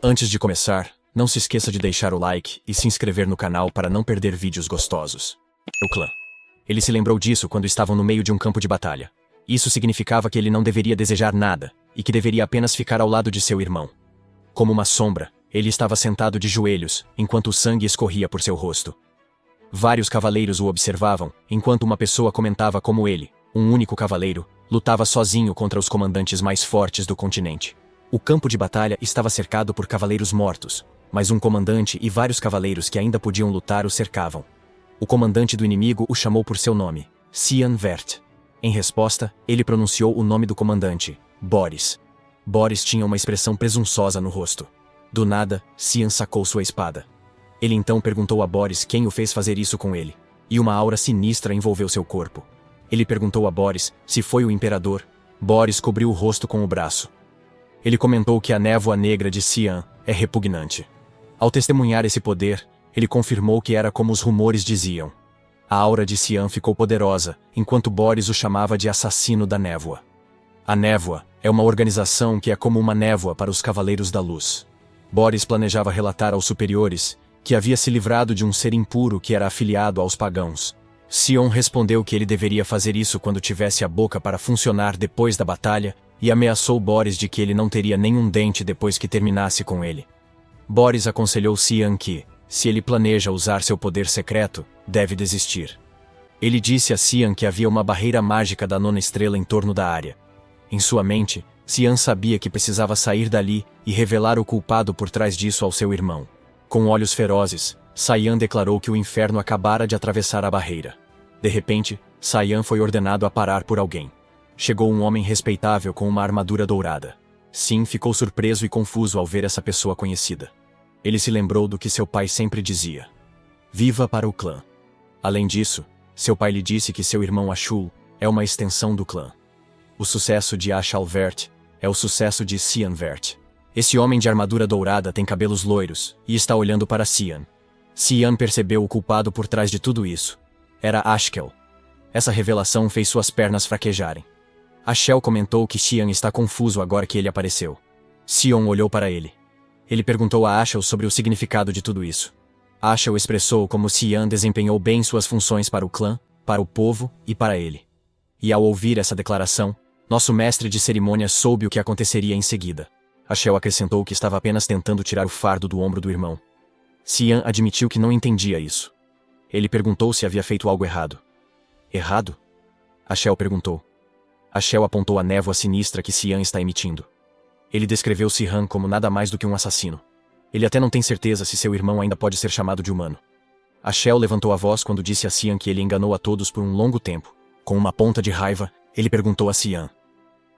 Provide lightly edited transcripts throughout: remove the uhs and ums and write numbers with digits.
Antes de começar, não se esqueça de deixar o like e se inscrever no canal para não perder vídeos gostosos. O clã. Ele se lembrou disso quando estavam no meio de um campo de batalha. Isso significava que ele não deveria desejar nada, e que deveria apenas ficar ao lado de seu irmão. Como uma sombra, ele estava sentado de joelhos, enquanto o sangue escorria por seu rosto. Vários cavaleiros o observavam, enquanto uma pessoa comentava como ele, um único cavaleiro, lutava sozinho contra os comandantes mais fortes do continente. O campo de batalha estava cercado por cavaleiros mortos, mas um comandante e vários cavaleiros que ainda podiam lutar o cercavam. O comandante do inimigo o chamou por seu nome, Cian Vert. Em resposta, ele pronunciou o nome do comandante, Boris. Boris tinha uma expressão presunçosa no rosto. Do nada, Cian sacou sua espada. Ele então perguntou a Boris quem o fez fazer isso com ele, e uma aura sinistra envolveu seu corpo. Ele perguntou a Boris se foi o imperador. Boris cobriu o rosto com o braço. Ele comentou que a névoa negra de Cian é repugnante. Ao testemunhar esse poder, ele confirmou que era como os rumores diziam. A aura de Cian ficou poderosa, enquanto Boris o chamava de assassino da névoa. A névoa é uma organização que é como uma névoa para os Cavaleiros da Luz. Boris planejava relatar aos superiores que havia se livrado de um ser impuro que era afiliado aos pagãos. Sion respondeu que ele deveria fazer isso quando tivesse a boca para funcionar depois da batalha e ameaçou Boris de que ele não teria nenhum dente depois que terminasse com ele. Boris aconselhou Cian que, se ele planeja usar seu poder secreto, deve desistir. Ele disse a Cian que havia uma barreira mágica da nona estrela em torno da área. Em sua mente, Cian sabia que precisava sair dali e revelar o culpado por trás disso ao seu irmão. Com olhos ferozes, Cian declarou que o inferno acabara de atravessar a barreira. De repente, Cian foi ordenado a parar por alguém. Chegou um homem respeitável com uma armadura dourada. Sim ficou surpreso e confuso ao ver essa pessoa conhecida. Ele se lembrou do que seu pai sempre dizia. Viva para o clã. Além disso, seu pai lhe disse que seu irmão Ashul é uma extensão do clã. O sucesso de Ashal Vert é o sucesso de Cian Vert. Esse homem de armadura dourada tem cabelos loiros e está olhando para Cian. Cian percebeu o culpado por trás de tudo isso. Era Ashkel. Essa revelação fez suas pernas fraquejarem. Ashel comentou que Cian está confuso agora que ele apareceu. Sion olhou para ele. Ele perguntou a Ashel sobre o significado de tudo isso. Ashel expressou como Cian desempenhou bem suas funções para o clã, para o povo e para ele. E ao ouvir essa declaração, nosso mestre de cerimônias soube o que aconteceria em seguida. Ashel acrescentou que estava apenas tentando tirar o fardo do ombro do irmão. Cian admitiu que não entendia isso. Ele perguntou se havia feito algo errado. Errado? Ashel perguntou. Ashel apontou a névoa sinistra que Cian está emitindo. Ele descreveu Cihan como nada mais do que um assassino. Ele até não tem certeza se seu irmão ainda pode ser chamado de humano. Ashel levantou a voz quando disse a Cian que ele enganou a todos por um longo tempo. Com uma ponta de raiva, ele perguntou a Cian.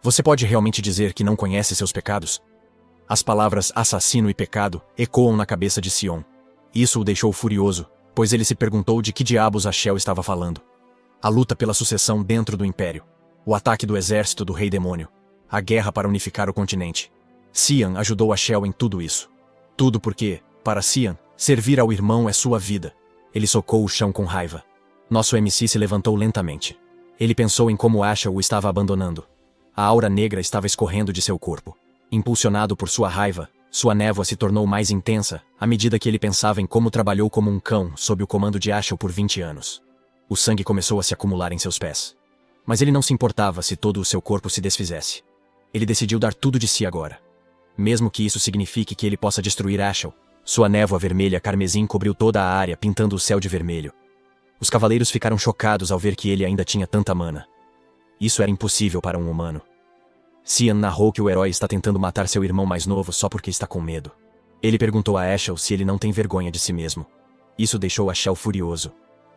Você pode realmente dizer que não conhece seus pecados? As palavras assassino e pecado ecoam na cabeça de Sion. Isso o deixou furioso, pois ele se perguntou de que diabos Ashel estava falando. A luta pela sucessão dentro do Império. O ataque do exército do Rei Demônio. A guerra para unificar o continente. Cian ajudou Ashel em tudo isso. Tudo porque, para Cian, servir ao irmão é sua vida. Ele socou o chão com raiva. Nosso MC se levantou lentamente. Ele pensou em como Ashel o estava abandonando. A aura negra estava escorrendo de seu corpo. Impulsionado por sua raiva, sua névoa se tornou mais intensa à medida que ele pensava em como trabalhou como um cão sob o comando de Ashel por 20 anos. O sangue começou a se acumular em seus pés. Mas ele não se importava se todo o seu corpo se desfizesse. Ele decidiu dar tudo de si agora. Mesmo que isso signifique que ele possa destruir Ashel, sua névoa vermelha carmesim cobriu toda a área, pintando o céu de vermelho. Os cavaleiros ficaram chocados ao ver que ele ainda tinha tanta mana. Isso era impossível para um humano. Cian narrou que o herói está tentando matar seu irmão mais novo só porque está com medo. Ele perguntou a Ashel se ele não tem vergonha de si mesmo. Isso deixou Ashel furioso.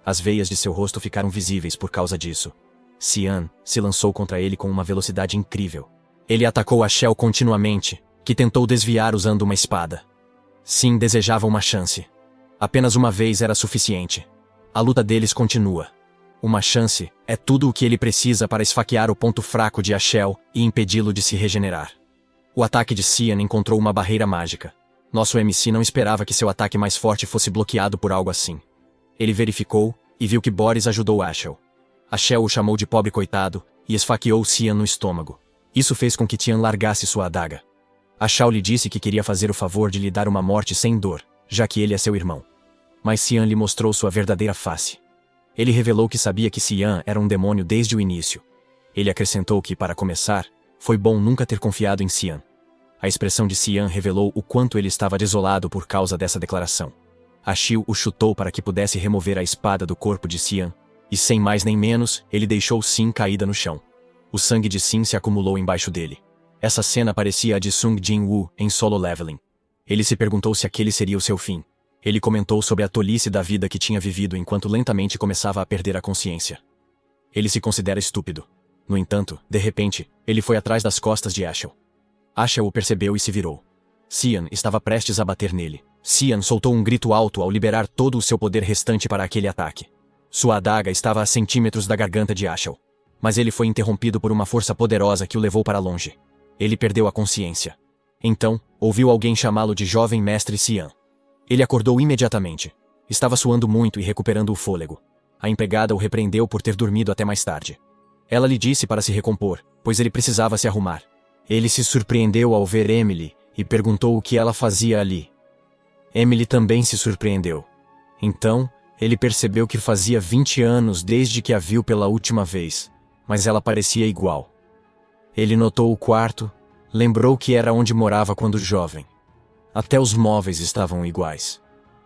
As veias de seu rosto ficaram visíveis por causa disso. Cian se lançou contra ele com uma velocidade incrível. Ele atacou Ashel continuamente, que tentou desviar usando uma espada. Sim, desejava uma chance. Apenas uma vez era suficiente. A luta deles continua. Uma chance é tudo o que ele precisa para esfaquear o ponto fraco de Ashel e impedi-lo de se regenerar. O ataque de Cian encontrou uma barreira mágica. Nosso MC não esperava que seu ataque mais forte fosse bloqueado por algo assim. Ele verificou e viu que Boris ajudou Ashel. Ashel o chamou de pobre coitado e esfaqueou Cian no estômago. Isso fez com que Cian largasse sua adaga. A Shao lhe disse que queria fazer o favor de lhe dar uma morte sem dor, já que ele é seu irmão. Mas Xian lhe mostrou sua verdadeira face. Ele revelou que sabia que Xian era um demônio desde o início. Ele acrescentou que, para começar, foi bom nunca ter confiado em Xian. A expressão de Xian revelou o quanto ele estava desolado por causa dessa declaração. A Xiu o chutou para que pudesse remover a espada do corpo de Xian, e sem mais nem menos, ele deixou Xin caída no chão. O sangue de Xin se acumulou embaixo dele. Essa cena parecia a de Sung Jin-woo em Solo Leveling. Ele se perguntou se aquele seria o seu fim. Ele comentou sobre a tolice da vida que tinha vivido enquanto lentamente começava a perder a consciência. Ele se considera estúpido. No entanto, de repente, ele foi atrás das costas de Ashel. Ashel o percebeu e se virou. Xian estava prestes a bater nele. Xian soltou um grito alto ao liberar todo o seu poder restante para aquele ataque. Sua adaga estava a centímetros da garganta de Ashel. Mas ele foi interrompido por uma força poderosa que o levou para longe. Ele perdeu a consciência. Então, ouviu alguém chamá-lo de jovem mestre Xian. Ele acordou imediatamente. Estava suando muito e recuperando o fôlego. A empregada o repreendeu por ter dormido até mais tarde. Ela lhe disse para se recompor, pois ele precisava se arrumar. Ele se surpreendeu ao ver Emily e perguntou o que ela fazia ali. Emily também se surpreendeu. Então, ele percebeu que fazia 20 anos desde que a viu pela última vez, mas ela parecia igual. Ele notou o quarto, lembrou que era onde morava quando jovem. Até os móveis estavam iguais.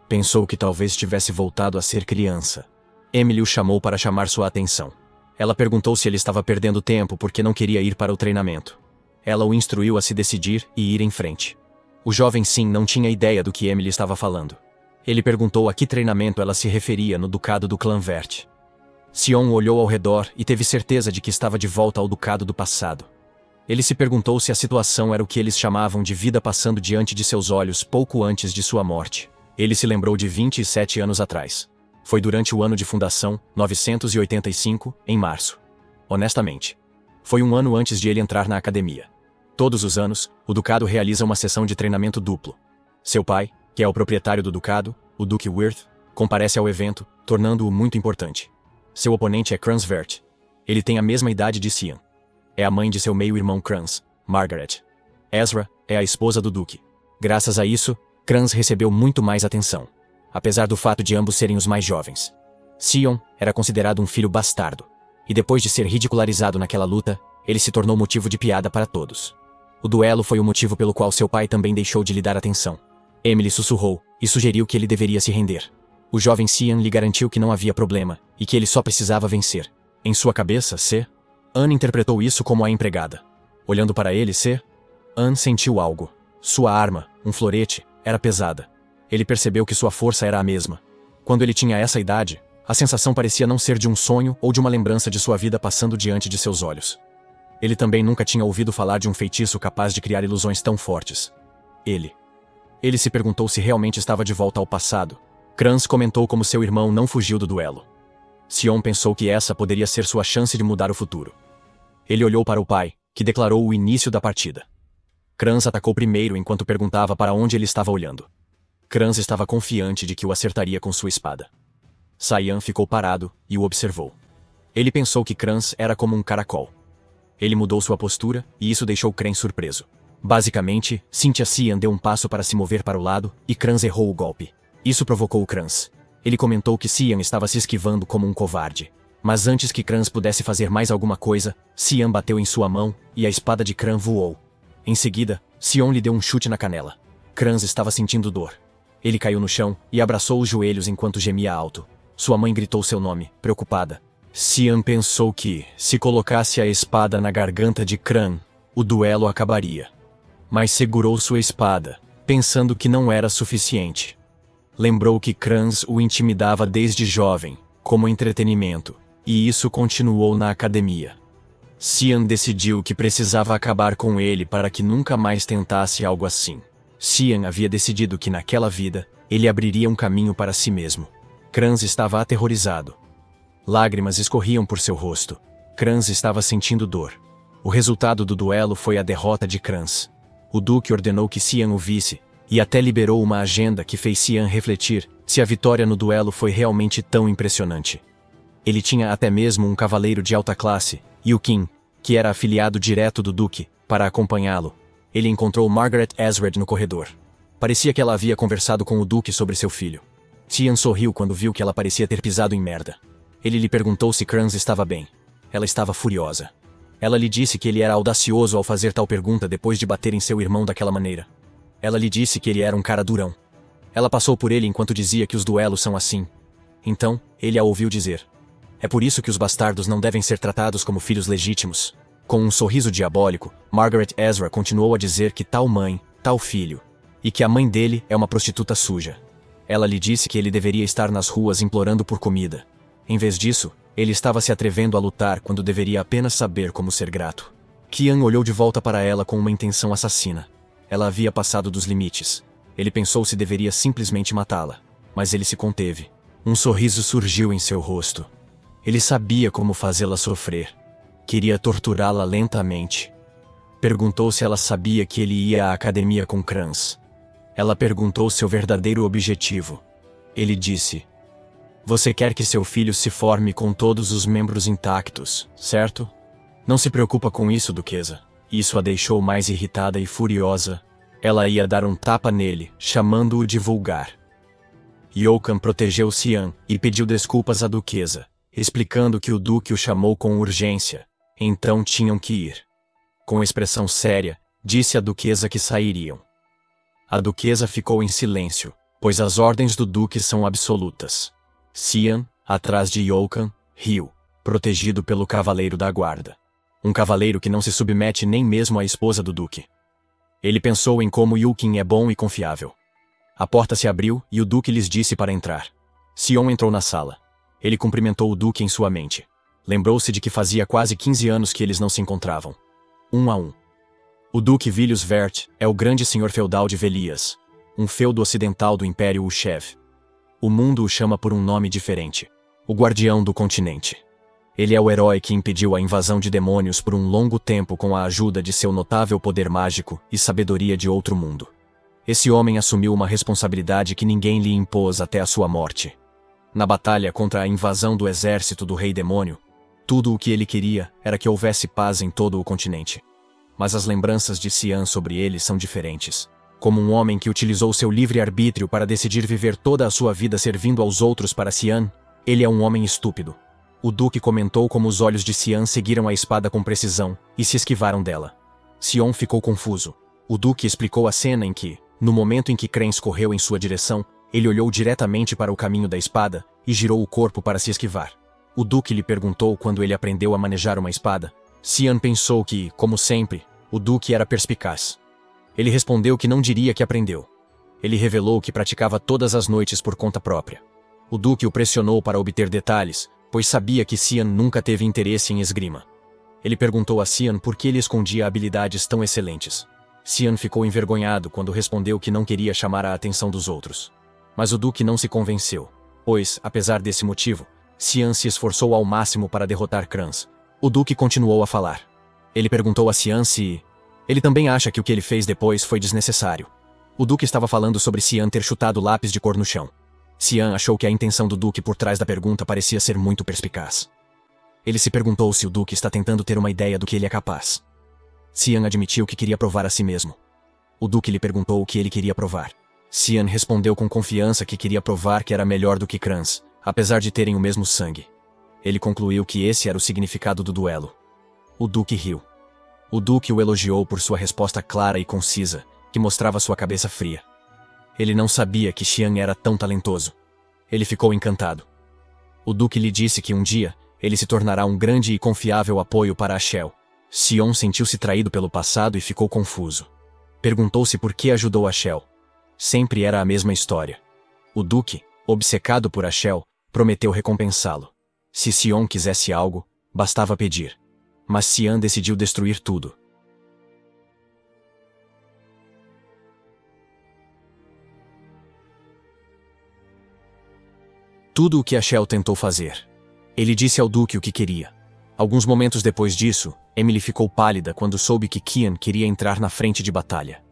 Pensou que talvez tivesse voltado a ser criança. Emily o chamou para chamar sua atenção. Ela perguntou se ele estava perdendo tempo porque não queria ir para o treinamento. Ela o instruiu a se decidir e ir em frente. O jovem Xin não tinha ideia do que Emily estava falando. Ele perguntou a que treinamento ela se referia no ducado do clã Vert. Xion olhou ao redor e teve certeza de que estava de volta ao ducado do passado. Ele se perguntou se a situação era o que eles chamavam de vida passando diante de seus olhos pouco antes de sua morte. Ele se lembrou de 27 anos atrás. Foi durante o ano de fundação, 985, em março. Honestamente, foi um ano antes de ele entrar na academia. Todos os anos, o Ducado realiza uma sessão de treinamento duplo. Seu pai, que é o proprietário do Ducado, o Duque Wirth, comparece ao evento, tornando-o muito importante. Seu oponente é Kranz Vert. Ele tem a mesma idade de Xian. É a mãe de seu meio-irmão Kranz, Margaret. Ezra é a esposa do Duque. Graças a isso, Kranz recebeu muito mais atenção, apesar do fato de ambos serem os mais jovens. Xion era considerado um filho bastardo, e depois de ser ridicularizado naquela luta, ele se tornou motivo de piada para todos. O duelo foi o motivo pelo qual seu pai também deixou de lhe dar atenção. Emily sussurrou e sugeriu que ele deveria se render. O jovem Xian lhe garantiu que não havia problema e que ele só precisava vencer. Em sua cabeça, Anne interpretou isso como a empregada. Olhando para ele, Anne sentiu algo. Sua arma, um florete, era pesada. Ele percebeu que sua força era a mesma. Quando ele tinha essa idade, a sensação parecia não ser de um sonho ou de uma lembrança de sua vida passando diante de seus olhos. Ele também nunca tinha ouvido falar de um feitiço capaz de criar ilusões tão fortes. Ele se perguntou se realmente estava de volta ao passado. Kranz comentou como seu irmão não fugiu do duelo. Xion pensou que essa poderia ser sua chance de mudar o futuro. Ele olhou para o pai, que declarou o início da partida. Kranz atacou primeiro enquanto perguntava para onde ele estava olhando. Kranz estava confiante de que o acertaria com sua espada. Saiyan ficou parado e o observou. Ele pensou que Kranz era como um caracol. Ele mudou sua postura e isso deixou Kren surpreso. Basicamente, Cynthia Xian deu um passo para se mover para o lado e Kranz errou o golpe. Isso provocou o Kranz. Ele comentou que Xian estava se esquivando como um covarde. Mas antes que Kranz pudesse fazer mais alguma coisa, Xian bateu em sua mão e a espada de Kran voou. Em seguida, Xion lhe deu um chute na canela. Kranz estava sentindo dor. Ele caiu no chão e abraçou os joelhos enquanto gemia alto. Sua mãe gritou seu nome, preocupada. Xian pensou que, se colocasse a espada na garganta de Kran, o duelo acabaria. Mas segurou sua espada, pensando que não era suficiente. Lembrou que Kranz o intimidava desde jovem, como entretenimento, e isso continuou na academia. Xian decidiu que precisava acabar com ele para que nunca mais tentasse algo assim. Xian havia decidido que naquela vida, ele abriria um caminho para si mesmo. Kranz estava aterrorizado. Lágrimas escorriam por seu rosto. Kranz estava sentindo dor. O resultado do duelo foi a derrota de Kranz. O Duque ordenou que Xian o visse, e até liberou uma agenda que fez Xian refletir se a vitória no duelo foi realmente tão impressionante. Ele tinha até mesmo um cavaleiro de alta classe, Yu Qin, que era afiliado direto do Duque, para acompanhá-lo. ele encontrou Margaret Ezred no corredor. Parecia que ela havia conversado com o Duque sobre seu filho. Tian sorriu quando viu que ela parecia ter pisado em merda. Ele lhe perguntou se Kranz estava bem. Ela estava furiosa. Ela lhe disse que ele era audacioso ao fazer tal pergunta depois de bater em seu irmão daquela maneira. Ela lhe disse que ele era um cara durão. Ela passou por ele enquanto dizia que os duelos são assim. Então, ele a ouviu dizer: "É por isso que os bastardos não devem ser tratados como filhos legítimos." Com um sorriso diabólico, Margaret Ezra continuou a dizer que tal mãe, tal filho, e que a mãe dele é uma prostituta suja. Ela lhe disse que ele deveria estar nas ruas implorando por comida. Em vez disso, ele estava se atrevendo a lutar quando deveria apenas saber como ser grato. Qian olhou de volta para ela com uma intenção assassina. Ela havia passado dos limites. Ele pensou se deveria simplesmente matá-la, mas ele se conteve. Um sorriso surgiu em seu rosto. Ele sabia como fazê-la sofrer. Queria torturá-la lentamente. Perguntou se ela sabia que ele ia à academia com Kranz. Ela perguntou seu verdadeiro objetivo. Ele disse: "Você quer que seu filho se forme com todos os membros intactos, certo? Não se preocupa com isso, duquesa." Isso a deixou mais irritada e furiosa. Ela ia dar um tapa nele, chamando-o de vulgar. Yokan protegeu Xian e pediu desculpas à duquesa, explicando que o duque o chamou com urgência. Então tinham que ir. Com expressão séria, disse à duquesa que sairiam. A duquesa ficou em silêncio, pois as ordens do duque são absolutas. Xian, atrás de Yokan, riu, protegido pelo cavaleiro da guarda. Um cavaleiro que não se submete nem mesmo à esposa do duque. Ele pensou em como Yukin é bom e confiável. A porta se abriu e o duque lhes disse para entrar. Sion entrou na sala. Ele cumprimentou o duque em sua mente. Lembrou-se de que fazia quase 15 anos que eles não se encontravam. Um a um. O duque Vilius Vert é o grande senhor feudal de Velias, um feudo ocidental do Império Ushev. O mundo o chama por um nome diferente: o Guardião do Continente. Ele é o herói que impediu a invasão de demônios por um longo tempo com a ajuda de seu notável poder mágico e sabedoria de outro mundo. Esse homem assumiu uma responsabilidade que ninguém lhe impôs até a sua morte. Na batalha contra a invasão do exército do Rei Demônio, tudo o que ele queria era que houvesse paz em todo o continente. Mas as lembranças de Xian sobre ele são diferentes. Como um homem que utilizou seu livre-arbítrio para decidir viver toda a sua vida servindo aos outros para Xian, ele é um homem estúpido. O duque comentou como os olhos de Xian seguiram a espada com precisão e se esquivaram dela. Xion ficou confuso. O duque explicou a cena em que, no momento em que Krenz correu em sua direção, ele olhou diretamente para o caminho da espada e girou o corpo para se esquivar. O duque lhe perguntou quando ele aprendeu a manejar uma espada. Xian pensou que, como sempre, o duque era perspicaz. Ele respondeu que não diria que aprendeu. Ele revelou que praticava todas as noites por conta própria. O duque o pressionou para obter detalhes, pois sabia que Xian nunca teve interesse em esgrima. Ele perguntou a Xian por que ele escondia habilidades tão excelentes. Xian ficou envergonhado quando respondeu que não queria chamar a atenção dos outros. Mas o duque não se convenceu, pois, apesar desse motivo, Xian se esforçou ao máximo para derrotar Kranz. O duque continuou a falar. Ele perguntou a Xian se ele também acha que o que ele fez depois foi desnecessário. O duque estava falando sobre Xian ter chutado lápis de cor no chão. Xian achou que a intenção do duque por trás da pergunta parecia ser muito perspicaz. Ele se perguntou se o duque está tentando ter uma ideia do que ele é capaz. Xian admitiu que queria provar a si mesmo. O duque lhe perguntou o que ele queria provar. Xian respondeu com confiança que queria provar que era melhor do que Kranz, apesar de terem o mesmo sangue. Ele concluiu que esse era o significado do duelo. O duque riu. O duque o elogiou por sua resposta clara e concisa, que mostrava sua cabeça fria. Ele não sabia que Xian era tão talentoso. Ele ficou encantado. O duque lhe disse que um dia, ele se tornará um grande e confiável apoio para a Shell. Xion sentiu-se traído pelo passado e ficou confuso. Perguntou-se por que ajudou a Shell. Sempre era a mesma história. O duque, obcecado por a Shell, prometeu recompensá-lo. Se Xion quisesse algo, bastava pedir. Mas Xian decidiu destruir tudo. Tudo o que a Shell tentou fazer. Ele disse ao duque o que queria. Alguns momentos depois disso, Emily ficou pálida quando soube que Qian queria entrar na frente de batalha.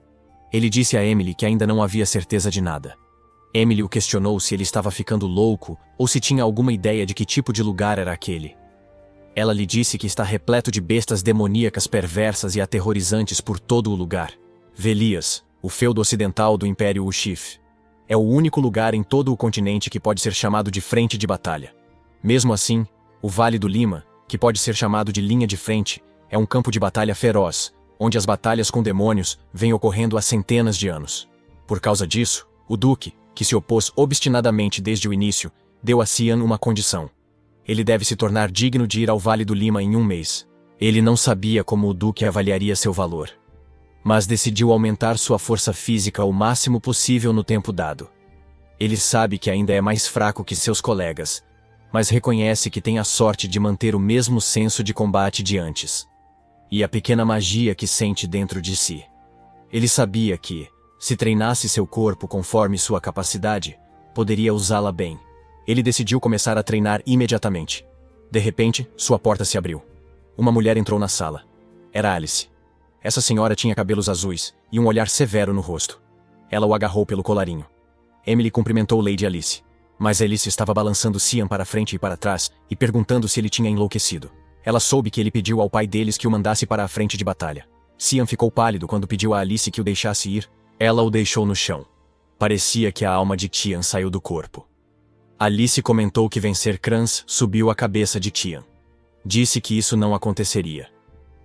Ele disse a Emily que ainda não havia certeza de nada. Emily o questionou se ele estava ficando louco ou se tinha alguma ideia de que tipo de lugar era aquele. Ela lhe disse que está repleto de bestas demoníacas perversas e aterrorizantes por todo o lugar, Velias, o feudo ocidental do Império Uxif. É o único lugar em todo o continente que pode ser chamado de frente de batalha. Mesmo assim, o Vale do Lima, que pode ser chamado de linha de frente, é um campo de batalha feroz, onde as batalhas com demônios vêm ocorrendo há centenas de anos. Por causa disso, o Duque, que se opôs obstinadamente desde o início, deu a Cian uma condição. Ele deve se tornar digno de ir ao Vale do Lima em um mês. Ele não sabia como o Duque avaliaria seu valor, mas decidiu aumentar sua força física o máximo possível no tempo dado. Ele sabe que ainda é mais fraco que seus colegas, mas reconhece que tem a sorte de manter o mesmo senso de combate de antes. E a pequena magia que sente dentro de si. Ele sabia que, se treinasse seu corpo conforme sua capacidade, poderia usá-la bem. Ele decidiu começar a treinar imediatamente. De repente, sua porta se abriu. Uma mulher entrou na sala. Era Alice. Essa senhora tinha cabelos azuis e um olhar severo no rosto. Ela o agarrou pelo colarinho. Emily cumprimentou Lady Alice. Mas Alice estava balançando Cian para frente e para trás e perguntando se ele tinha enlouquecido. Ela soube que ele pediu ao pai deles que o mandasse para a frente de batalha. Cian ficou pálido quando pediu a Alice que o deixasse ir. Ela o deixou no chão. Parecia que a alma de Cian saiu do corpo. Alice comentou que vencer Crans subiu a cabeça de Cian. Disse que isso não aconteceria.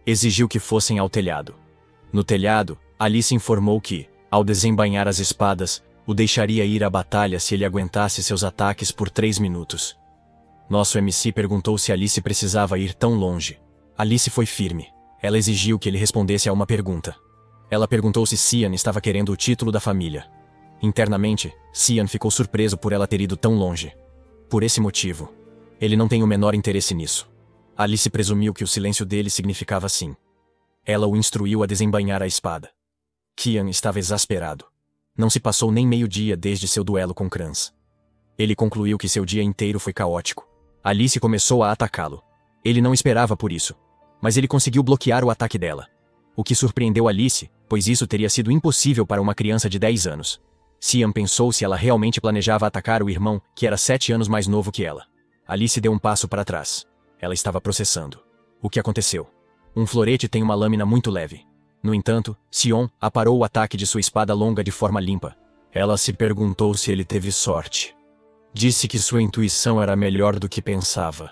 Exigiu que fossem ao telhado. No telhado, Alice informou que, ao desembainhar as espadas, o deixaria ir à batalha se ele aguentasse seus ataques por 3 minutos. Nosso MC perguntou se Alice precisava ir tão longe. Alice foi firme. Ela exigiu que ele respondesse a uma pergunta. Ela perguntou se Cian estava querendo o título da família. Internamente, Cian ficou surpreso por ela ter ido tão longe. Por esse motivo, ele não tem o menor interesse nisso. Alice presumiu que o silêncio dele significava sim. Ela o instruiu a desembainhar a espada. Cian estava exasperado. Não se passou nem meio-dia desde seu duelo com Crans. Ele concluiu que seu dia inteiro foi caótico. Alice começou a atacá-lo. Ele não esperava por isso, mas ele conseguiu bloquear o ataque dela. O que surpreendeu Alice, pois isso teria sido impossível para uma criança de 10 anos. Cian pensou se ela realmente planejava atacar o irmão, que era 7 anos mais novo que ela. Alice deu um passo para trás. Ela estava processando. O que aconteceu? Um florete tem uma lâmina muito leve. No entanto, Sion aparou o ataque de sua espada longa de forma limpa. Ela se perguntou se ele teve sorte. Disse que sua intuição era melhor do que pensava.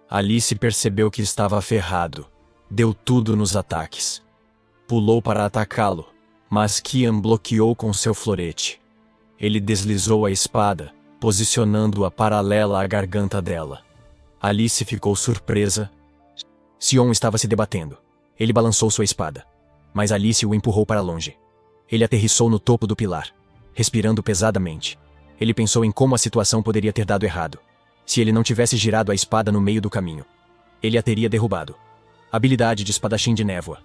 Alice percebeu que estava ferrado. Deu tudo nos ataques. Pulou para atacá-lo, mas Cian bloqueou com seu florete. Ele deslizou a espada, posicionando-a paralela à garganta dela. Alice ficou surpresa. Sion estava se debatendo. Ele balançou sua espada, mas Alice o empurrou para longe. Ele aterrissou no topo do pilar, respirando pesadamente. Ele pensou em como a situação poderia ter dado errado. Se ele não tivesse girado a espada no meio do caminho, ele a teria derrubado. Habilidade de espadachim de névoa.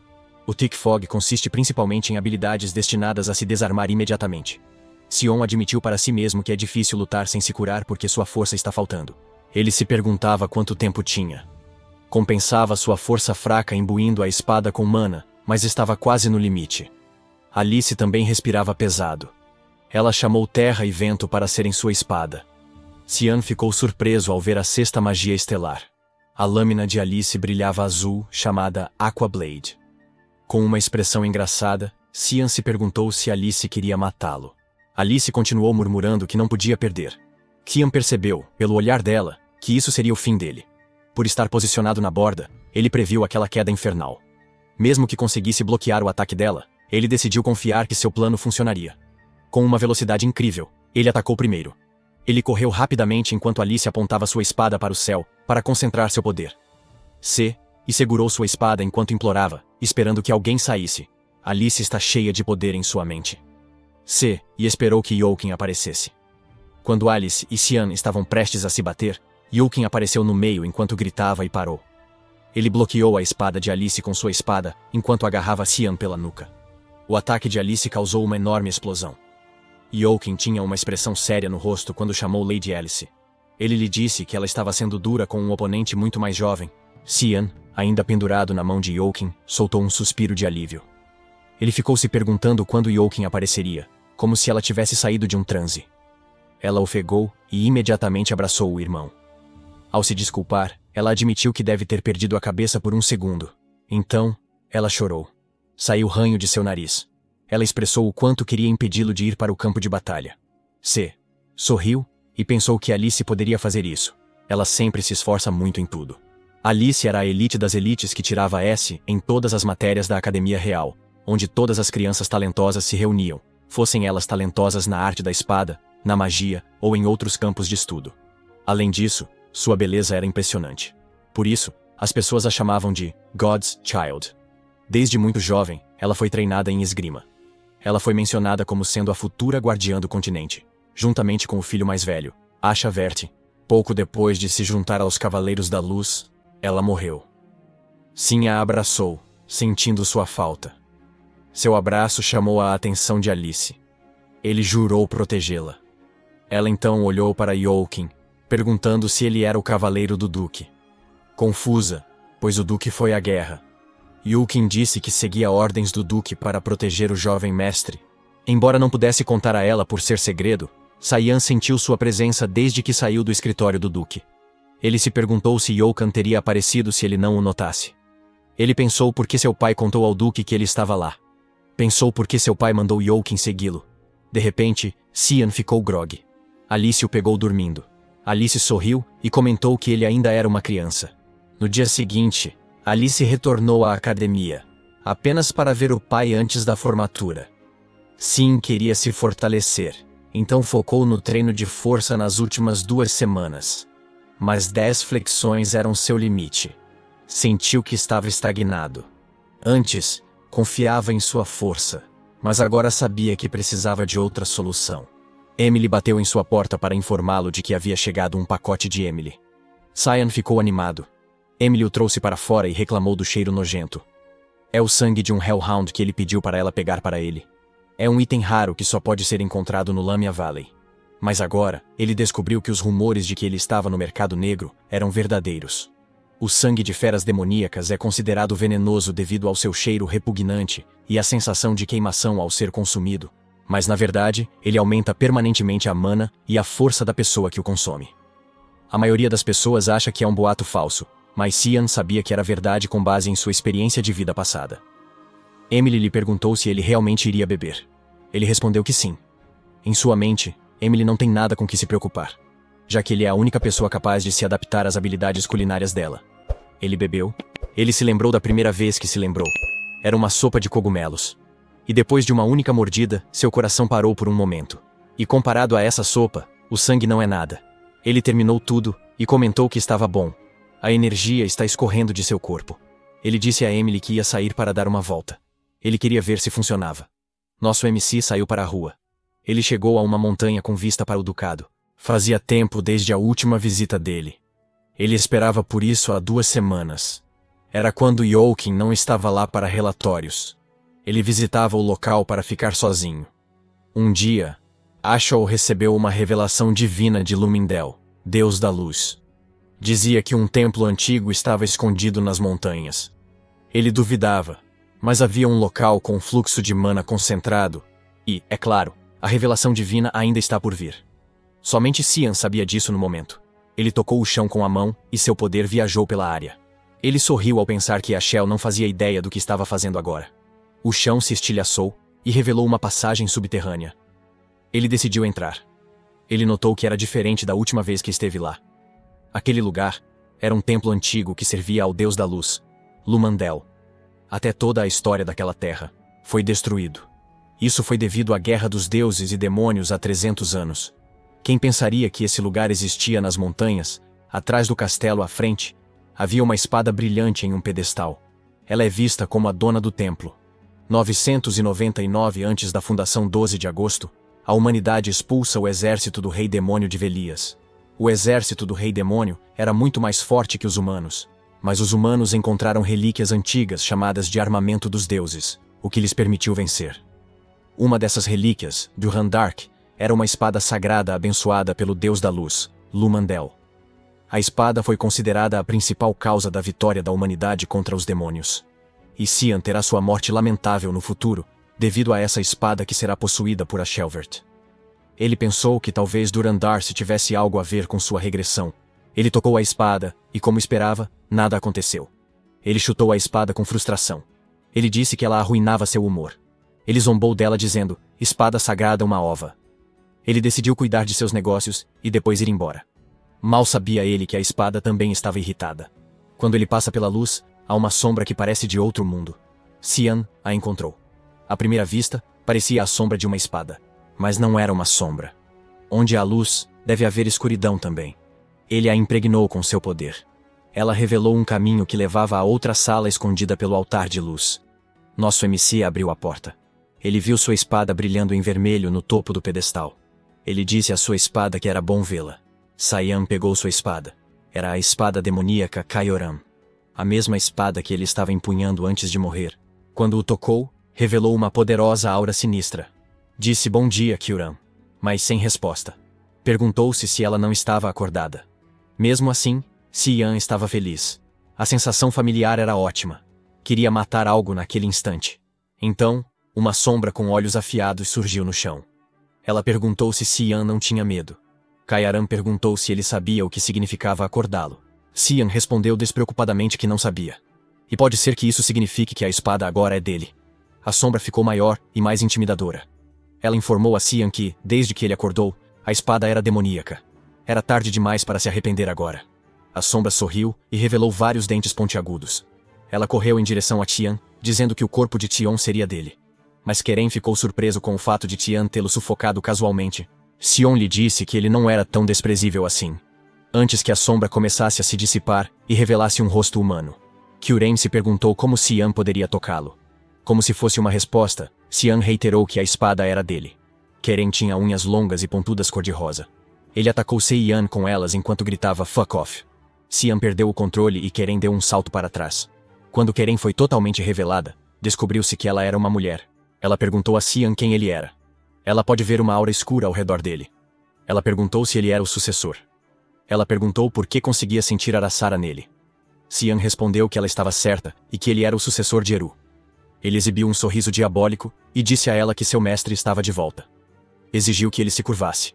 O Thick Fog consiste principalmente em habilidades destinadas a se desarmar imediatamente. Sion admitiu para si mesmo que é difícil lutar sem se curar porque sua força está faltando. Ele se perguntava quanto tempo tinha. Compensava sua força fraca imbuindo a espada com mana, mas estava quase no limite. Alice também respirava pesado. Ela chamou terra e vento para serem sua espada. Cian ficou surpreso ao ver a sexta magia estelar. A lâmina de Alice brilhava azul, chamada Aqua Blade. Com uma expressão engraçada, Cian se perguntou se Alice queria matá-lo. Alice continuou murmurando que não podia perder. Cian percebeu, pelo olhar dela, que isso seria o fim dele. Por estar posicionado na borda, ele previu aquela queda infernal. Mesmo que conseguisse bloquear o ataque dela, ele decidiu confiar que seu plano funcionaria. Com uma velocidade incrível, ele atacou primeiro. Ele correu rapidamente enquanto Alice apontava sua espada para o céu, para concentrar seu poder. E segurou sua espada enquanto implorava, esperando que alguém saísse. Alice está cheia de poder em sua mente. E esperou que Yoken aparecesse. Quando Alice e Cian estavam prestes a se bater, Yoken apareceu no meio enquanto gritava e parou. Ele bloqueou a espada de Alice com sua espada, enquanto agarrava Cian pela nuca. O ataque de Alice causou uma enorme explosão. Yoken tinha uma expressão séria no rosto quando chamou Lady Alice. Ele lhe disse que ela estava sendo dura com um oponente muito mais jovem. Cian, ainda pendurado na mão de Yoken, soltou um suspiro de alívio. Ele ficou se perguntando quando Yoken apareceria, como se ela tivesse saído de um transe. Ela ofegou e imediatamente abraçou o irmão. Ao se desculpar, ela admitiu que deve ter perdido a cabeça por um segundo. Então, ela chorou. Saiu ranho de seu nariz. ela expressou o quanto queria impedi-lo de ir para o campo de batalha. C. Sorriu e pensou que Alice poderia fazer isso. Ela sempre se esforça muito em tudo. Alice era a elite das elites que tirava S em todas as matérias da Academia Real, onde todas as crianças talentosas se reuniam, fossem elas talentosas na arte da espada, na magia ou em outros campos de estudo. Além disso, sua beleza era impressionante. Por isso, as pessoas a chamavam de God's Child. Desde muito jovem, ela foi treinada em esgrima. Ela foi mencionada como sendo a futura guardiã do continente, juntamente com o filho mais velho, Asha Verte. Pouco depois de se juntar aos Cavaleiros da Luz, ela morreu. Sim a abraçou, sentindo sua falta. Seu abraço chamou a atenção de Alice. Ele jurou protegê-la. Ela então olhou para Youkin, perguntando se ele era o cavaleiro do Duque. Confusa, pois o Duque foi à guerra. Youkin disse que seguia ordens do Duque para proteger o jovem mestre. Embora não pudesse contar a ela por ser segredo, Saiyan sentiu sua presença desde que saiu do escritório do Duque. Ele se perguntou se Youkan teria aparecido se ele não o notasse. Ele pensou por que seu pai contou ao Duque que ele estava lá. Pensou por que seu pai mandou Youkin segui-lo. De repente, Xian ficou grogue. Alice o pegou dormindo. Alice sorriu e comentou que ele ainda era uma criança. No dia seguinte, Alice retornou à academia, apenas para ver o pai antes da formatura. Sim, queria se fortalecer, então focou no treino de força nas últimas 2 semanas. Mas 10 flexões eram seu limite. Sentiu que estava estagnado. Antes, confiava em sua força, mas agora sabia que precisava de outra solução. Emily bateu em sua porta para informá-lo de que havia chegado um pacote de Emily. Saiyan ficou animado. Emily o trouxe para fora e reclamou do cheiro nojento. É o sangue de um Hellhound que ele pediu para ela pegar para ele. É um item raro que só pode ser encontrado no Lamia Valley. Mas agora, ele descobriu que os rumores de que ele estava no mercado negro eram verdadeiros. O sangue de feras demoníacas é considerado venenoso devido ao seu cheiro repugnante e à sensação de queimação ao ser consumido, mas na verdade, ele aumenta permanentemente a mana e a força da pessoa que o consome. A maioria das pessoas acha que é um boato falso, mas Xian sabia que era verdade com base em sua experiência de vida passada. Emily lhe perguntou se ele realmente iria beber. Ele respondeu que sim. Em sua mente, Emily não tem nada com que se preocupar, já que ele é a única pessoa capaz de se adaptar às habilidades culinárias dela. Ele bebeu. Ele se lembrou da primeira vez que se lembrou. Era uma sopa de cogumelos. E depois de uma única mordida, seu coração parou por um momento. E comparado a essa sopa, o sangue não é nada. Ele terminou tudo e comentou que estava bom. A energia está escorrendo de seu corpo. Ele disse a Emily que ia sair para dar uma volta. Ele queria ver se funcionava. Nosso MC saiu para a rua. Ele chegou a uma montanha com vista para o Ducado. Fazia tempo desde a última visita dele. Ele esperava por isso há 2 semanas. Era quando Youkin não estava lá para relatórios. Ele visitava o local para ficar sozinho. Um dia, Ashol recebeu uma revelação divina de Lumindel, Deus da Luz. Dizia que um templo antigo estava escondido nas montanhas. Ele duvidava, mas havia um local com fluxo de mana concentrado e, é claro, a revelação divina ainda está por vir. Somente Xian sabia disso no momento. Ele tocou o chão com a mão e seu poder viajou pela área. Ele sorriu ao pensar que Ashel não fazia ideia do que estava fazendo agora. O chão se estilhaçou e revelou uma passagem subterrânea. Ele decidiu entrar. Ele notou que era diferente da última vez que esteve lá. Aquele lugar era um templo antigo que servia ao Deus da Luz, Lumandel. Até toda a história daquela terra foi destruído. Isso foi devido à guerra dos deuses e demônios há 300 anos. Quem pensaria que esse lugar existia nas montanhas, atrás do castelo à frente, havia uma espada brilhante em um pedestal. Ela é vista como a dona do templo. 999 antes da fundação 12 de agosto, a humanidade expulsa o exército do rei demônio de Velias. O exército do rei demônio era muito mais forte que os humanos, mas os humanos encontraram relíquias antigas chamadas de armamento dos deuses, o que lhes permitiu vencer. Uma dessas relíquias, Durhandark, era uma espada sagrada abençoada pelo Deus da Luz, Lumandel. A espada foi considerada a principal causa da vitória da humanidade contra os demônios. E Xian terá sua morte lamentável no futuro, devido a essa espada que será possuída por Ashelvert. Ele pensou que talvez Durandar-se tivesse algo a ver com sua regressão. Ele tocou a espada, e como esperava, nada aconteceu. Ele chutou a espada com frustração. Ele disse que ela arruinava seu humor. Ele zombou dela dizendo, espada sagrada uma ova. Ele decidiu cuidar de seus negócios e depois ir embora. Mal sabia ele que a espada também estava irritada. Quando ele passa pela luz, há uma sombra que parece de outro mundo. Xian a encontrou. À primeira vista, parecia a sombra de uma espada. Mas não era uma sombra. Onde há luz, deve haver escuridão também. Ele a impregnou com seu poder. Ela revelou um caminho que levava a outra sala escondida pelo altar de luz. Nosso MC abriu a porta. Ele viu sua espada brilhando em vermelho no topo do pedestal. Ele disse à sua espada que era bom vê-la. Sian pegou sua espada. Era a espada demoníaca Kyoram. A mesma espada que ele estava empunhando antes de morrer. Quando o tocou, revelou uma poderosa aura sinistra. Disse bom dia, Kyoram. Mas sem resposta. Perguntou-se se ela não estava acordada. Mesmo assim, Xian estava feliz. A sensação familiar era ótima. Queria matar algo naquele instante. Então, uma sombra com olhos afiados surgiu no chão. Ela perguntou se Xian não tinha medo. Kyoram perguntou se ele sabia o que significava acordá-lo. Xian respondeu despreocupadamente que não sabia. E pode ser que isso signifique que a espada agora é dele. A sombra ficou maior e mais intimidadora. Ela informou a Xian que, desde que ele acordou, a espada era demoníaca. Era tarde demais para se arrepender agora. A sombra sorriu e revelou vários dentes pontiagudos. Ela correu em direção a Tian, dizendo que o corpo de Tion seria dele. Mas Keren ficou surpreso com o fato de Tian tê-lo sufocado casualmente. Xion lhe disse que ele não era tão desprezível assim. Antes que a sombra começasse a se dissipar e revelasse um rosto humano. Kyurem se perguntou como Xian poderia tocá-lo. Como se fosse uma resposta, Xian reiterou que a espada era dele. Keren tinha unhas longas e pontudas cor-de-rosa. Ele atacou Seiyan com elas enquanto gritava fuck off. Xian perdeu o controle e Keren deu um salto para trás. Quando Keren foi totalmente revelada, descobriu-se que ela era uma mulher. Ela perguntou a Xian quem ele era. Ela pode ver uma aura escura ao redor dele. Ela perguntou se ele era o sucessor. Ela perguntou por que conseguia sentir Arasara nele. Xian respondeu que ela estava certa e que ele era o sucessor de Eru. Ele exibiu um sorriso diabólico e disse a ela que seu mestre estava de volta. Exigiu que ele se curvasse.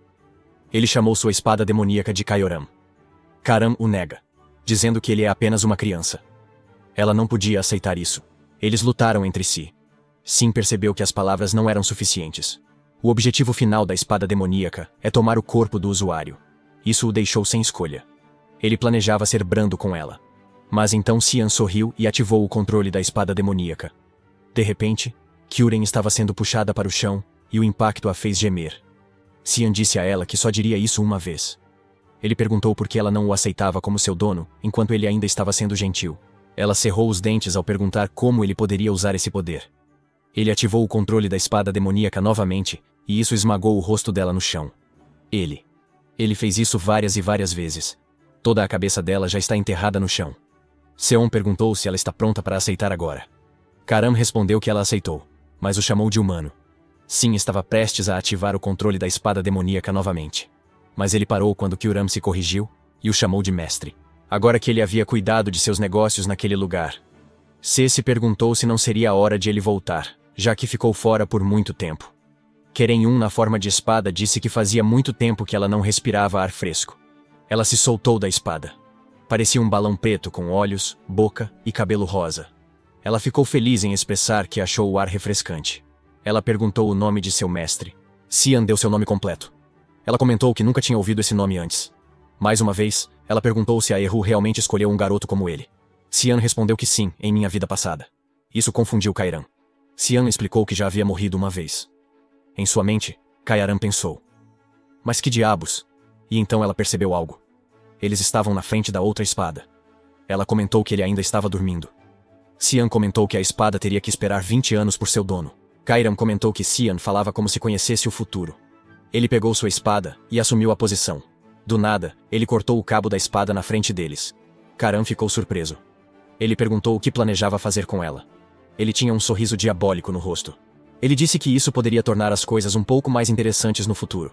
Ele chamou sua espada demoníaca de Kyoram. Karam o nega, dizendo que ele é apenas uma criança. Ela não podia aceitar isso. Eles lutaram entre si. Sim percebeu que as palavras não eram suficientes. O objetivo final da espada demoníaca é tomar o corpo do usuário. Isso o deixou sem escolha. Ele planejava ser brando com ela. Mas então Xian sorriu e ativou o controle da espada demoníaca. De repente, Kyuren estava sendo puxada para o chão e o impacto a fez gemer. Xian disse a ela que só diria isso uma vez. Ele perguntou por que ela não o aceitava como seu dono, enquanto ele ainda estava sendo gentil. Ela cerrou os dentes ao perguntar como ele poderia usar esse poder. Ele ativou o controle da espada demoníaca novamente, e isso esmagou o rosto dela no chão. Ele fez isso várias e várias vezes. Toda a cabeça dela já está enterrada no chão. Seon perguntou se ela está pronta para aceitar agora. Karam respondeu que ela aceitou, mas o chamou de humano. Sim estava prestes a ativar o controle da espada demoníaca novamente. Mas ele parou quando Kyuram se corrigiu e o chamou de mestre. Agora que ele havia cuidado de seus negócios naquele lugar. Se perguntou se não seria a hora de ele voltar, já que ficou fora por muito tempo. Keren na forma de espada disse que fazia muito tempo que ela não respirava ar fresco. Ela se soltou da espada. Parecia um balão preto com olhos, boca e cabelo rosa. Ela ficou feliz em expressar que achou o ar refrescante. Ela perguntou o nome de seu mestre. Xian deu seu nome completo. Ela comentou que nunca tinha ouvido esse nome antes. Mais uma vez, ela perguntou se a Eru realmente escolheu um garoto como ele. Xian respondeu que sim, em minha vida passada. Isso confundiu Kairan. Xian explicou que já havia morrido uma vez. Em sua mente, Kairan pensou. Mas que diabos? E então ela percebeu algo. Eles estavam na frente da outra espada. Ela comentou que ele ainda estava dormindo. Xian comentou que a espada teria que esperar 20 anos por seu dono. Kairan comentou que Xian falava como se conhecesse o futuro. Ele pegou sua espada e assumiu a posição. Do nada, ele cortou o cabo da espada na frente deles. Karan ficou surpreso. Ele perguntou o que planejava fazer com ela. Ele tinha um sorriso diabólico no rosto. Ele disse que isso poderia tornar as coisas um pouco mais interessantes no futuro.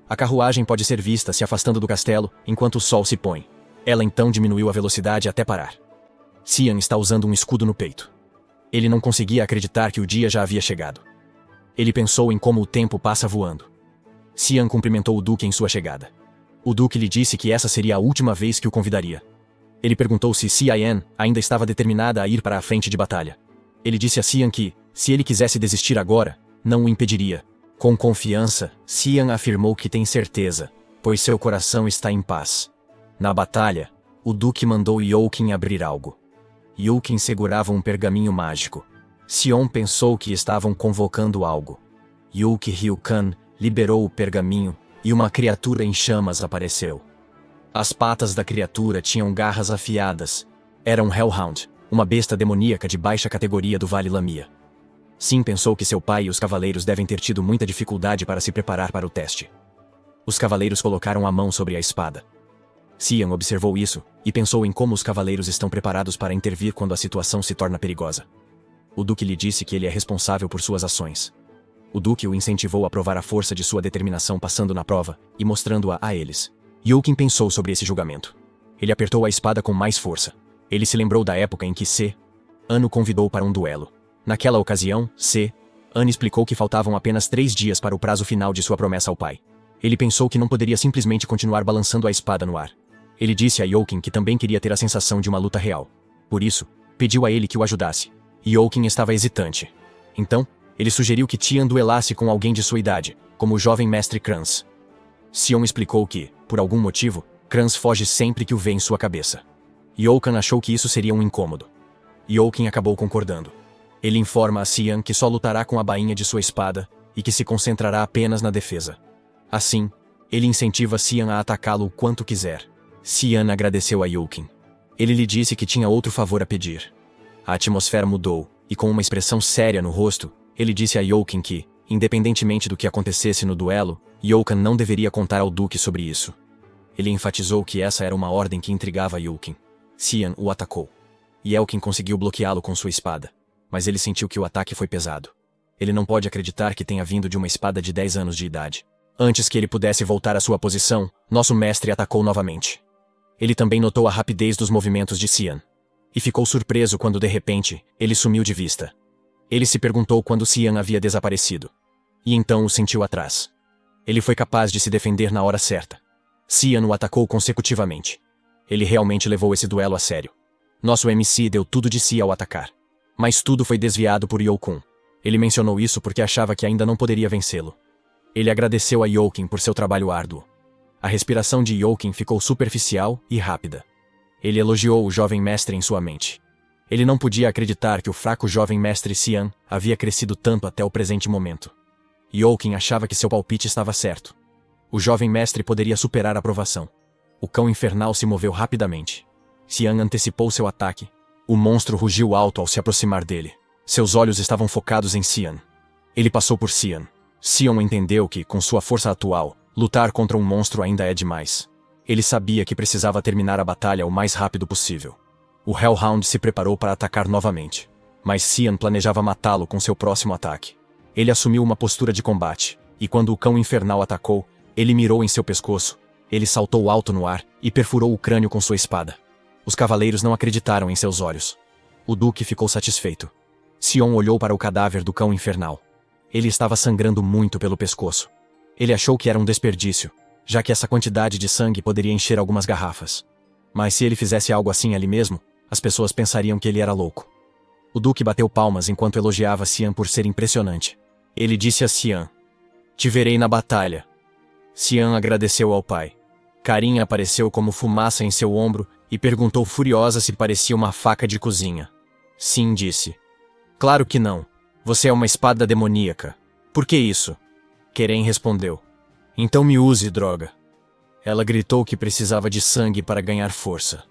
A carruagem pode ser vista se afastando do castelo enquanto o sol se põe. Ela então diminuiu a velocidade até parar. Xian está usando um escudo no peito. Ele não conseguia acreditar que o dia já havia chegado. Ele pensou em como o tempo passa voando. Xian cumprimentou o Duque em sua chegada. O Duque lhe disse que essa seria a última vez que o convidaria. Ele perguntou se Xian ainda estava determinada a ir para a frente de batalha. Ele disse a Xian que, Se ele quisesse desistir agora, não o impediria. Com confiança, Xian afirmou que tem certeza, pois seu coração está em paz. Na batalha, o Duque mandou Youqin abrir algo. Youqin segurava um pergaminho mágico. Xion pensou que estavam convocando algo. Yuki Ryukan liberou o pergaminho e uma criatura em chamas apareceu. As patas da criatura tinham garras afiadas. Era um Hellhound, uma besta demoníaca de baixa categoria do Vale Lamia. Sim pensou que seu pai e os cavaleiros devem ter tido muita dificuldade para se preparar para o teste. Os cavaleiros colocaram a mão sobre a espada. Xian observou isso e pensou em como os cavaleiros estão preparados para intervir quando a situação se torna perigosa. O Duque lhe disse que ele é responsável por suas ações. O Duque o incentivou a provar a força de sua determinação passando na prova e mostrando-a a eles. Youqin pensou sobre esse julgamento. Ele apertou a espada com mais força. Ele se lembrou da época em que An o convidou para um duelo. Naquela ocasião, An explicou que faltavam apenas 3 dias para o prazo final de sua promessa ao pai. Ele pensou que não poderia simplesmente continuar balançando a espada no ar. Ele disse a Youqin que também queria ter a sensação de uma luta real. Por isso, pediu a ele que o ajudasse. Youqin estava hesitante. Então, ele sugeriu que Tian duelasse com alguém de sua idade, como o jovem mestre Kranz. Xion explicou que, por algum motivo, Kranz foge sempre que o vê em sua cabeça. Youqin achou que isso seria um incômodo. Youqin acabou concordando. Ele informa a Xian que só lutará com a bainha de sua espada e que se concentrará apenas na defesa. Assim, ele incentiva Xian a atacá-lo o quanto quiser. Xian agradeceu a Youqin. Ele lhe disse que tinha outro favor a pedir. A atmosfera mudou, e com uma expressão séria no rosto, ele disse a Youqin que, independentemente do que acontecesse no duelo, Youqin não deveria contar ao Duque sobre isso. Ele enfatizou que essa era uma ordem que intrigava Youqin. Xian o atacou. Youqin conseguiu bloqueá-lo com sua espada, mas ele sentiu que o ataque foi pesado. Ele não pode acreditar que tenha vindo de uma espada de 10 anos de idade. Antes que ele pudesse voltar à sua posição, nosso mestre atacou novamente. Ele também notou a rapidez dos movimentos de Xian. E ficou surpreso quando de repente, ele sumiu de vista. Ele se perguntou quando Xian havia desaparecido. E então o sentiu atrás. Ele foi capaz de se defender na hora certa. Xian o atacou consecutivamente. Ele realmente levou esse duelo a sério. Nosso MC deu tudo de si ao atacar. Mas tudo foi desviado por Youqin. Ele mencionou isso porque achava que ainda não poderia vencê-lo. Ele agradeceu a Youqin por seu trabalho árduo. A respiração de Youqin ficou superficial e rápida. Ele elogiou o jovem mestre em sua mente. Ele não podia acreditar que o fraco jovem mestre Xian havia crescido tanto até o presente momento. Youqin achava que seu palpite estava certo. O jovem mestre poderia superar a provação. O cão infernal se moveu rapidamente. Xian antecipou seu ataque. O monstro rugiu alto ao se aproximar dele. Seus olhos estavam focados em Xian. Ele passou por Xian. Xion entendeu que, com sua força atual, lutar contra um monstro ainda é demais. Ele sabia que precisava terminar a batalha o mais rápido possível. O Hellhound se preparou para atacar novamente. Mas Xian planejava matá-lo com seu próximo ataque. Ele assumiu uma postura de combate, e quando o cão infernal atacou, ele mirou em seu pescoço. Ele saltou alto no ar e perfurou o crânio com sua espada. Os cavaleiros não acreditaram em seus olhos. O Duque ficou satisfeito. Xion olhou para o cadáver do cão infernal. Ele estava sangrando muito pelo pescoço. Ele achou que era um desperdício, já que essa quantidade de sangue poderia encher algumas garrafas. Mas se ele fizesse algo assim ali mesmo, as pessoas pensariam que ele era louco. O Duque bateu palmas enquanto elogiava Xian por ser impressionante. Ele disse a Xian: "Te verei na batalha." Xian agradeceu ao pai. Karin apareceu como fumaça em seu ombro e perguntou furiosa se parecia uma faca de cozinha. Sim, disse. "Claro que não. Você é uma espada demoníaca. Por que isso?" Keren respondeu. "Então me use, droga." Ela gritou que precisava de sangue para ganhar força.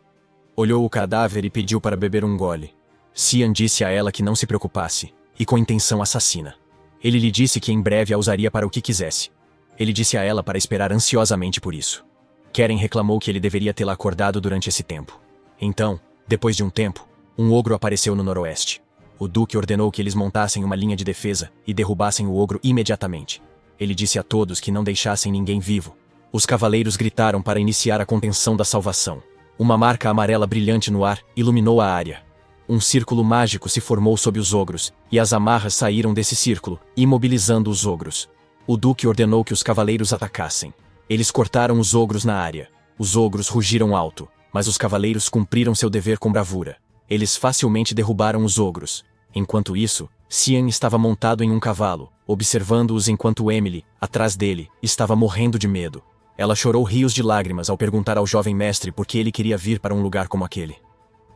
Olhou o cadáver e pediu para beber um gole. Xian disse a ela que não se preocupasse, e com intenção assassina. Ele lhe disse que em breve a usaria para o que quisesse. Ele disse a ela para esperar ansiosamente por isso. Keren reclamou que ele deveria tê-la acordado durante esse tempo. Então, depois de um tempo, um ogro apareceu no noroeste. O Duque ordenou que eles montassem uma linha de defesa e derrubassem o ogro imediatamente. Ele disse a todos que não deixassem ninguém vivo. Os cavaleiros gritaram para iniciar a contenção da salvação. Uma marca amarela brilhante no ar iluminou a área. Um círculo mágico se formou sob os ogros, e as amarras saíram desse círculo, imobilizando os ogros. O Duque ordenou que os cavaleiros atacassem. Eles cortaram os ogros na área. Os ogros rugiram alto, mas os cavaleiros cumpriram seu dever com bravura. Eles facilmente derrubaram os ogros. Enquanto isso, Xian estava montado em um cavalo, observando-os enquanto Emily, atrás dele, estava morrendo de medo. Ela chorou rios de lágrimas ao perguntar ao jovem mestre por que ele queria vir para um lugar como aquele.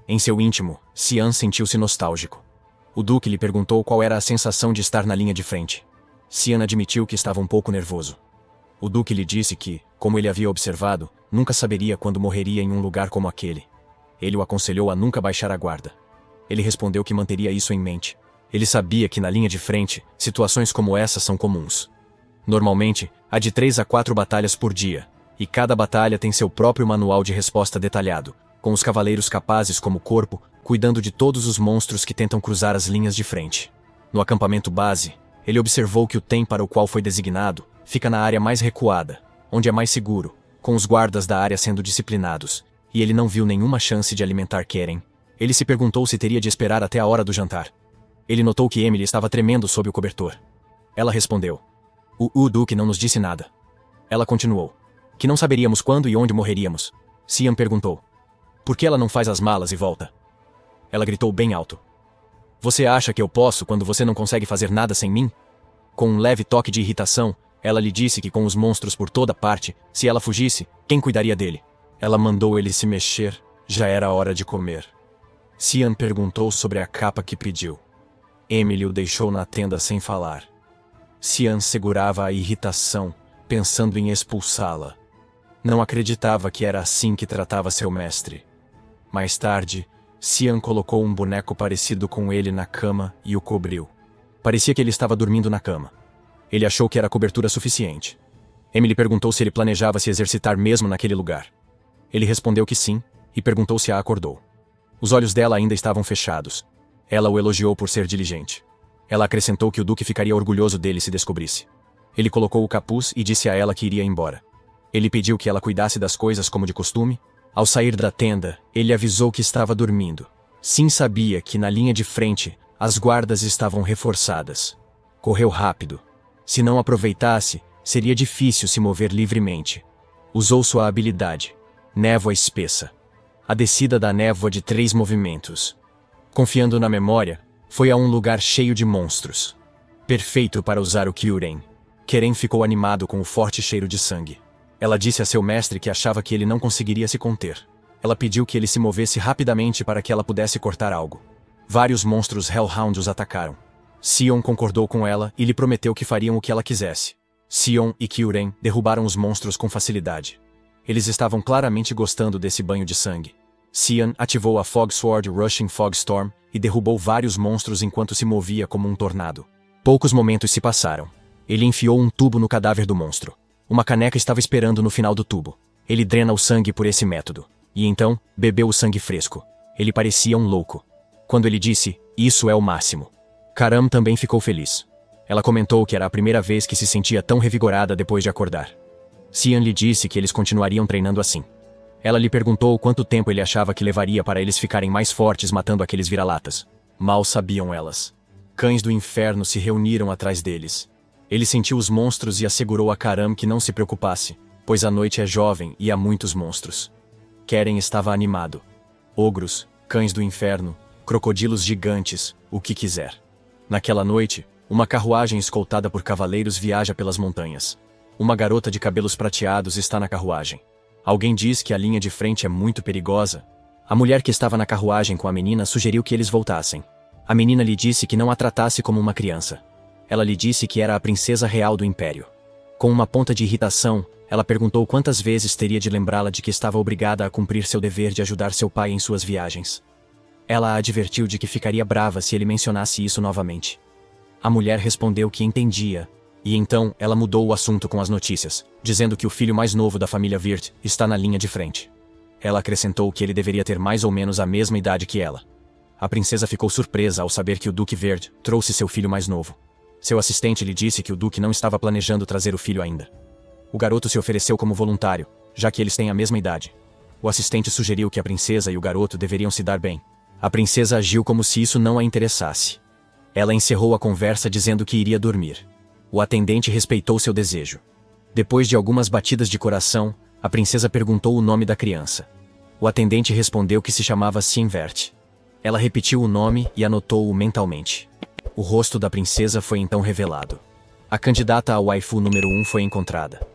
Em seu íntimo, Xian sentiu-se nostálgico. O Duque lhe perguntou qual era a sensação de estar na linha de frente. Xian admitiu que estava um pouco nervoso. O Duque lhe disse que, como ele havia observado, nunca saberia quando morreria em um lugar como aquele. Ele o aconselhou a nunca baixar a guarda. Ele respondeu que manteria isso em mente. Ele sabia que na linha de frente, situações como essa são comuns. Normalmente, há de 3 a 4 batalhas por dia, e cada batalha tem seu próprio manual de resposta detalhado, com os cavaleiros capazes como corpo, cuidando de todos os monstros que tentam cruzar as linhas de frente. No acampamento base, ele observou que o tem para o qual foi designado fica na área mais recuada, onde é mais seguro, com os guardas da área sendo disciplinados, e ele não viu nenhuma chance de alimentar Keren. Ele se perguntou se teria de esperar até a hora do jantar. Ele notou que Emily estava tremendo sob o cobertor. Ela respondeu. O Duque não nos disse nada. Ela continuou. Que não saberíamos quando e onde morreríamos. Xian perguntou. Por que ela não faz as malas e volta? Ela gritou bem alto. Você acha que eu posso quando você não consegue fazer nada sem mim? Com um leve toque de irritação, ela lhe disse que com os monstros por toda parte, se ela fugisse, quem cuidaria dele? Ela mandou ele se mexer. Já era hora de comer. Xian perguntou sobre a capa que pediu. Emily o deixou na tenda sem falar. Xian segurava a irritação, pensando em expulsá-la. Não acreditava que era assim que tratava seu mestre. Mais tarde, Xian colocou um boneco parecido com ele na cama e o cobriu. Parecia que ele estava dormindo na cama. Ele achou que era cobertura suficiente. Emily perguntou se ele planejava se exercitar mesmo naquele lugar. Ele respondeu que sim, e perguntou se a acordou. Os olhos dela ainda estavam fechados. Ela o elogiou por ser diligente. Ela acrescentou que o Duque ficaria orgulhoso dele se descobrisse. Ele colocou o capuz e disse a ela que iria embora. Ele pediu que ela cuidasse das coisas como de costume. Ao sair da tenda, ele avisou que estava dormindo. Sim sabia que na linha de frente, as guardas estavam reforçadas. Correu rápido. Se não aproveitasse, seria difícil se mover livremente. Usou sua habilidade. Névoa espessa. A descida da névoa de 3 movimentos. Confiando na memória, foi a um lugar cheio de monstros. Perfeito para usar o Kyuren. Keren ficou animado com o forte cheiro de sangue. Ela disse a seu mestre que achava que ele não conseguiria se conter. Ela pediu que ele se movesse rapidamente para que ela pudesse cortar algo. Vários monstros Hellhound os atacaram. Xion concordou com ela e lhe prometeu que fariam o que ela quisesse. Xion e Kyuren derrubaram os monstros com facilidade. Eles estavam claramente gostando desse banho de sangue. Xian ativou a Fog Sword Rushing Fog Storm e derrubou vários monstros enquanto se movia como um tornado. Poucos momentos se passaram. Ele enfiou um tubo no cadáver do monstro. Uma caneca estava esperando no final do tubo. Ele drena o sangue por esse método. E então, bebeu o sangue fresco. Ele parecia um louco. Quando ele disse, isso é o máximo. Karam também ficou feliz. Ela comentou que era a primeira vez que se sentia tão revigorada depois de acordar. Xian lhe disse que eles continuariam treinando assim. Ela lhe perguntou quanto tempo ele achava que levaria para eles ficarem mais fortes matando aqueles vira-latas. Mal sabiam elas. Cães do inferno se reuniram atrás deles. Ele sentiu os monstros e assegurou a Karam que não se preocupasse, pois a noite é jovem e há muitos monstros. Keren estava animado. Ogros, cães do inferno, crocodilos gigantes, o que quiser. Naquela noite, uma carruagem escoltada por cavaleiros viaja pelas montanhas. Uma garota de cabelos prateados está na carruagem. Alguém diz que a linha de frente é muito perigosa. A mulher que estava na carruagem com a menina sugeriu que eles voltassem. A menina lhe disse que não a tratasse como uma criança. Ela lhe disse que era a princesa real do império. Com uma ponta de irritação, ela perguntou quantas vezes teria de lembrá-la de que estava obrigada a cumprir seu dever de ajudar seu pai em suas viagens. Ela a advertiu de que ficaria brava se ele mencionasse isso novamente. A mulher respondeu que entendia. E então, ela mudou o assunto com as notícias, dizendo que o filho mais novo da família Virt está na linha de frente. Ela acrescentou que ele deveria ter mais ou menos a mesma idade que ela. A princesa ficou surpresa ao saber que o Duque Verde trouxe seu filho mais novo. Seu assistente lhe disse que o Duque não estava planejando trazer o filho ainda. O garoto se ofereceu como voluntário, já que eles têm a mesma idade. O assistente sugeriu que a princesa e o garoto deveriam se dar bem. A princesa agiu como se isso não a interessasse. Ela encerrou a conversa dizendo que iria dormir. O atendente respeitou seu desejo. Depois de algumas batidas de coração, a princesa perguntou o nome da criança. O atendente respondeu que se chamava Sienvert. Ela repetiu o nome e anotou-o mentalmente. O rosto da princesa foi então revelado. A candidata a waifu número 1 foi encontrada.